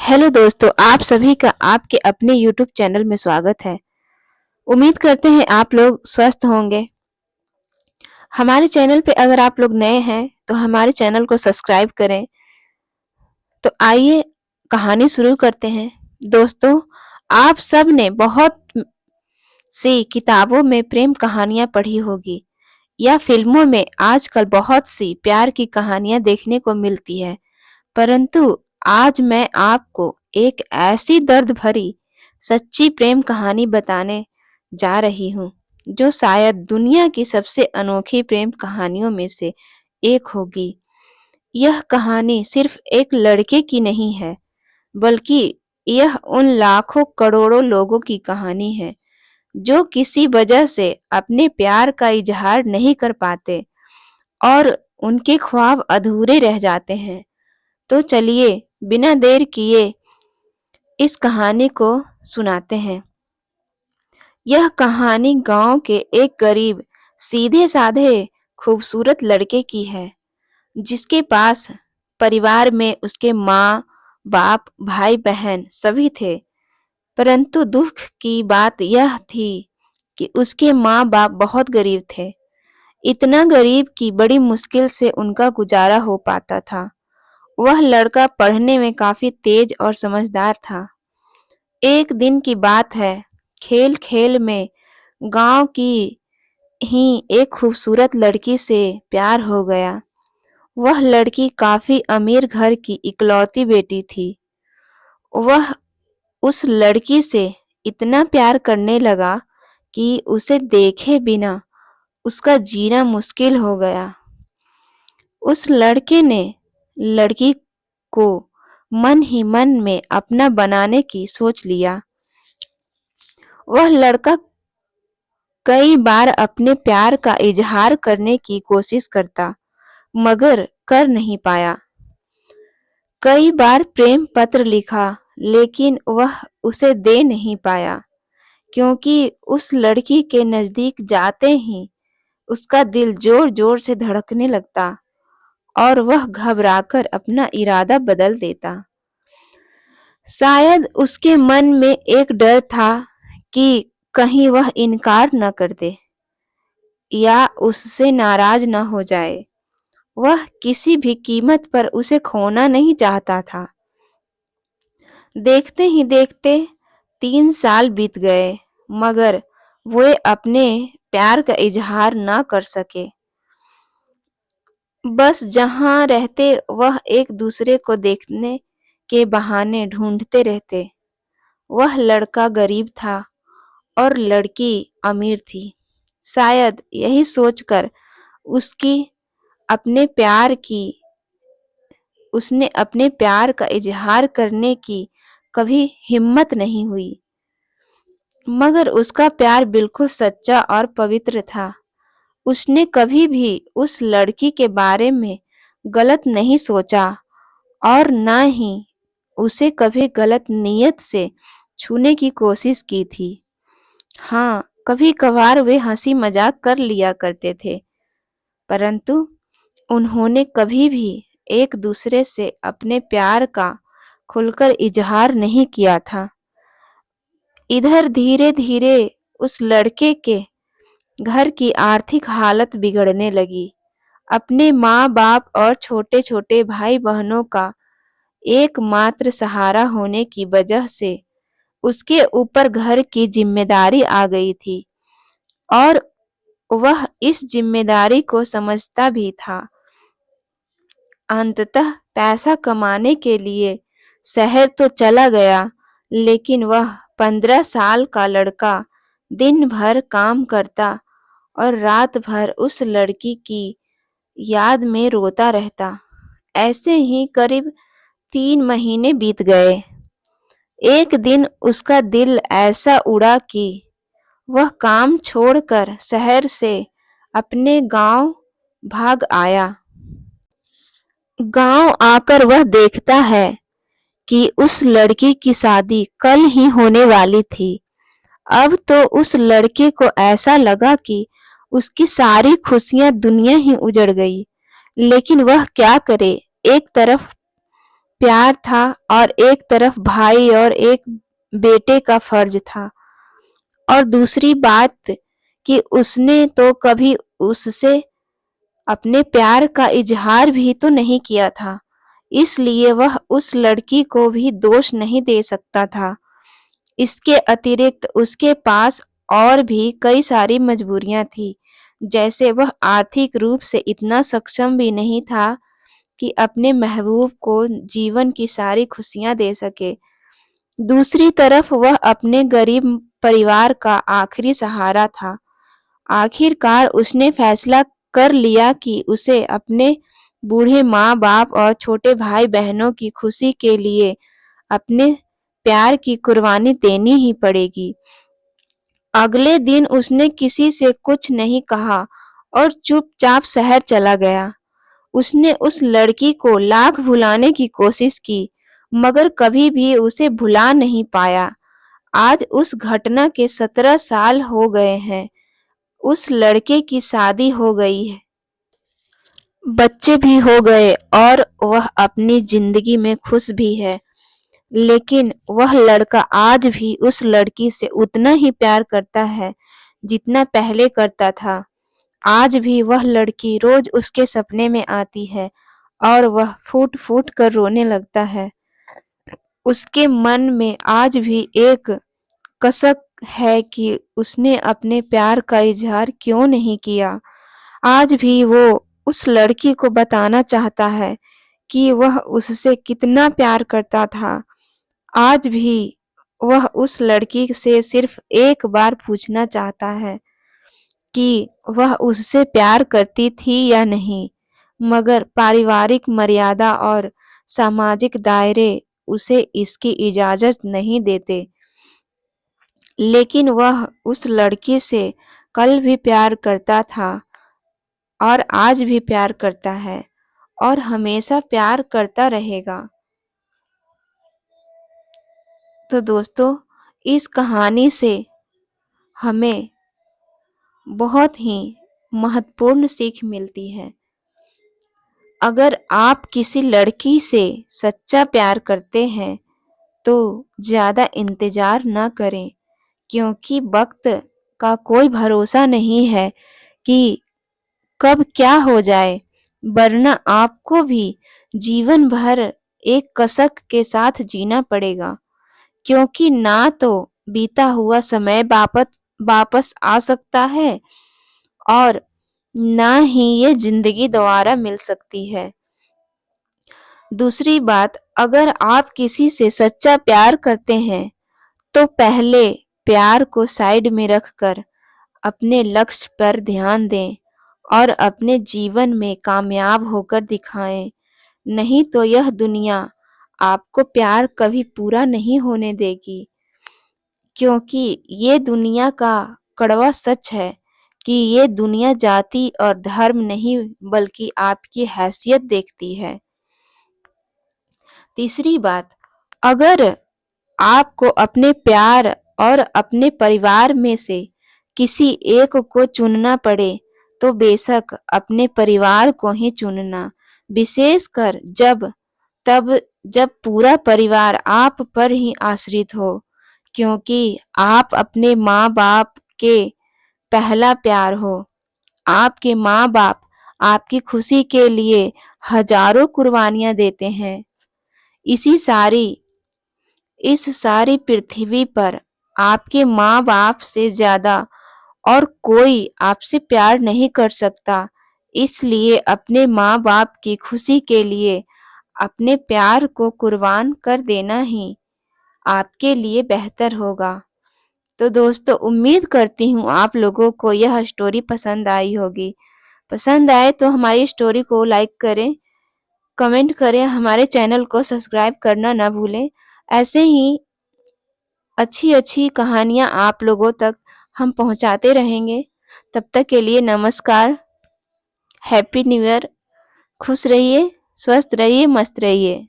Hello दोस्तों, आप सभी का आपके अपने YouTube चैनल में स्वागत है। उम्मीद करते हैं आप लोग स्वस्थ होंगे। हमारे चैनल पे अगर आप लोग नए हैं तो हमारे चैनल को सब्सक्राइब करें। तो आइए कहानी शुरू करते हैं। दोस्तों, आप सब ने बहुत सी किताबों में प्रेम कहानियां पढ़ी होगी या फिल्मों में आजकल बहुत सी प्यार की कहानियां देखने को मिलती है। परंतु आज मैं आपको एक ऐसी दर्द भरी सच्ची प्रेम कहानी बताने जा रही हूँ जो शायद दुनिया की सबसे अनोखी प्रेम कहानियों में से एक होगी। यह कहानी सिर्फ एक लड़के की नहीं है, बल्कि यह उन लाखों करोड़ों लोगों की कहानी है जो किसी वजह से अपने प्यार का इजहार नहीं कर पाते और उनके ख्वाब अधूरे रह जाते हैं। तो चलिए बिना देर किए इस कहानी को सुनाते हैं। यह कहानी गांव के एक गरीब, सीधे साधे, खूबसूरत लड़के की है जिसके पास परिवार में उसके माँ बाप, भाई बहन सभी थे। परंतु दुख की बात यह थी कि उसके माँ बाप बहुत गरीब थे। इतना गरीब कि बड़ी मुश्किल से उनका गुजारा हो पाता था। वह लड़का पढ़ने में काफी तेज और समझदार था। एक दिन की बात है, खेल खेल में गांव की ही एक खूबसूरत लड़की से प्यार हो गया। वह लड़की काफी अमीर घर की इकलौती बेटी थी। वह उस लड़की से इतना प्यार करने लगा कि उसे देखे बिना उसका जीना मुश्किल हो गया। उस लड़के ने लड़की को मन ही मन में अपना बनाने की सोच लिया। वह लड़का कई बार अपने प्यार का इजहार करने की कोशिश करता, मगर कर नहीं पाया। कई बार प्रेम पत्र लिखा, लेकिन वह उसे दे नहीं पाया, क्योंकि उस लड़की के नजदीक जाते ही उसका दिल जोर जोर से धड़कने लगता और वह घबराकर अपना इरादा बदल देता। शायद उसके मन में एक डर था कि कहीं वह इनकार न कर दे या उससे नाराज न हो जाए। वह किसी भी कीमत पर उसे खोना नहीं चाहता था। देखते ही देखते 3 साल बीत गए, मगर वे अपने प्यार का इजहार न कर सके। बस जहां रहते वह एक दूसरे को देखने के बहाने ढूंढते रहते। वह लड़का गरीब था और लड़की अमीर थी। शायद यही सोचकर उसकी अपने प्यार की उसने अपने प्यार का इजहार करने की कभी हिम्मत नहीं हुई। मगर उसका प्यार बिल्कुल सच्चा और पवित्र था। उसने कभी भी उस लड़की के बारे में गलत नहीं सोचा और न ही उसे कभी गलत नीयत से छूने की कोशिश की थी। हाँ, कभी कभार वे हंसी मजाक कर लिया करते थे, परंतु उन्होंने कभी भी एक दूसरे से अपने प्यार का खुलकर इजहार नहीं किया था। इधर धीरे धीरे उस लड़के के घर की आर्थिक हालत बिगड़ने लगी। अपने माँ बाप और छोटे छोटे भाई बहनों का एकमात्र सहारा होने की वजह से उसके ऊपर घर की जिम्मेदारी आ गई थी और वह इस जिम्मेदारी को समझता भी था। अंततः पैसा कमाने के लिए शहर तो चला गया, लेकिन वह 15 साल का लड़का दिन भर काम करता और रात भर उस लड़की की याद में रोता रहता। ऐसे ही करीब 3 महीने बीत गए। एक दिन उसका दिल ऐसा उड़ा कि वह काम छोड़कर शहर से अपने गांव भाग आया। गांव आकर वह देखता है कि उस लड़की की शादी कल ही होने वाली थी। अब तो उस लड़के को ऐसा लगा कि उसकी सारी खुशियां दुनिया ही उजड़ गई। लेकिन वह क्या करे। एक तरफ प्यार था और एक तरफ भाई और एक बेटे का फर्ज था। और दूसरी बात कि उसने तो कभी उससे अपने प्यार का इजहार भी तो नहीं किया था, इसलिए वह उस लड़की को भी दोष नहीं दे सकता था। इसके अतिरिक्त उसके पास और भी कई सारी मजबूरियां थी, जैसे वह आर्थिक रूप से इतना सक्षम भी नहीं था कि अपने महबूब को जीवन की सारी खुशियां दे सके। दूसरी तरफ वह अपने गरीब परिवार का आखिरी सहारा था। आखिरकार उसने फैसला कर लिया कि उसे अपने बूढ़े माँ-बाप और छोटे भाई-बहनों की खुशी के लिए अपने प्यार की कुर्बानी देनी ही पड़ेगी। अगले दिन उसने किसी से कुछ नहीं कहा और चुपचाप शहर चला गया। उसने उस लड़की को लाख भुलाने की कोशिश की, मगर कभी भी उसे भुला नहीं पाया। आज उस घटना के 17 साल हो गए हैं। उस लड़के की शादी हो गई है, बच्चे भी हो गए और वह अपनी जिंदगी में खुश भी है। लेकिन वह लड़का आज भी उस लड़की से उतना ही प्यार करता है जितना पहले करता था। आज भी वह लड़की रोज उसके सपने में आती है और वह फूट-फूट कर रोने लगता है। उसके मन में आज भी एक कसक है कि उसने अपने प्यार का इजहार क्यों नहीं किया। आज भी वो उस लड़की को बताना चाहता है कि वह उससे कितना प्यार करता था। आज भी वह उस लड़की से सिर्फ एक बार पूछना चाहता है कि वह उससे प्यार करती थी या नहीं, मगर पारिवारिक मर्यादा और सामाजिक दायरे उसे इसकी इजाजत नहीं देते। लेकिन वह उस लड़की से कल भी प्यार करता था और आज भी प्यार करता है और हमेशा प्यार करता रहेगा। तो दोस्तों, इस कहानी से हमें बहुत ही महत्वपूर्ण सीख मिलती है। अगर आप किसी लड़की से सच्चा प्यार करते हैं तो ज़्यादा इंतज़ार ना करें, क्योंकि वक्त का कोई भरोसा नहीं है कि कब क्या हो जाए, वरना आपको भी जीवन भर एक कसक के साथ जीना पड़ेगा, क्योंकि ना तो बीता हुआ समय वापस आ सकता है और ना ही ये जिंदगी दोबारा मिल सकती है। दूसरी बात, अगर आप किसी से सच्चा प्यार करते हैं तो पहले प्यार को साइड में रखकर अपने लक्ष्य पर ध्यान दें और अपने जीवन में कामयाब होकर दिखाएं। नहीं तो यह दुनिया आपको प्यार कभी पूरा नहीं होने देगी, क्योंकि ये दुनिया का कड़वा सच है कि ये दुनिया जाति और धर्म नहीं बल्कि आपकी हैसियत देखती है। तीसरी बात, अगर आपको अपने प्यार और अपने परिवार में से किसी एक को चुनना पड़े तो बेशक अपने परिवार को ही चुनना, विशेषकर जब पूरा परिवार आप पर ही आश्रित हो, क्योंकि आप अपने माँ-बाप के पहला प्यार हो। आपके माँ-बाप आपकी खुशी के लिए हजारों कुर्बानियां देते हैं। इस सारी पृथ्वी पर आपके माँ-बाप से ज्यादा और कोई आपसे प्यार नहीं कर सकता। इसलिए अपने माँ-बाप की खुशी के लिए अपने प्यार को कुर्बान कर देना ही आपके लिए बेहतर होगा। तो दोस्तों, उम्मीद करती हूँ आप लोगों को यह स्टोरी पसंद आई होगी। पसंद आए तो हमारी स्टोरी को लाइक करें, कमेंट करें, हमारे चैनल को सब्सक्राइब करना ना भूलें। ऐसे ही अच्छी-अच्छी कहानियाँ आप लोगों तक हम पहुँचाते रहेंगे। तब तक के लिए नमस्कार, हैप्पी न्यू ईयर, खुश रहिए, स्वस्थ रहिए, मस्त रहिए।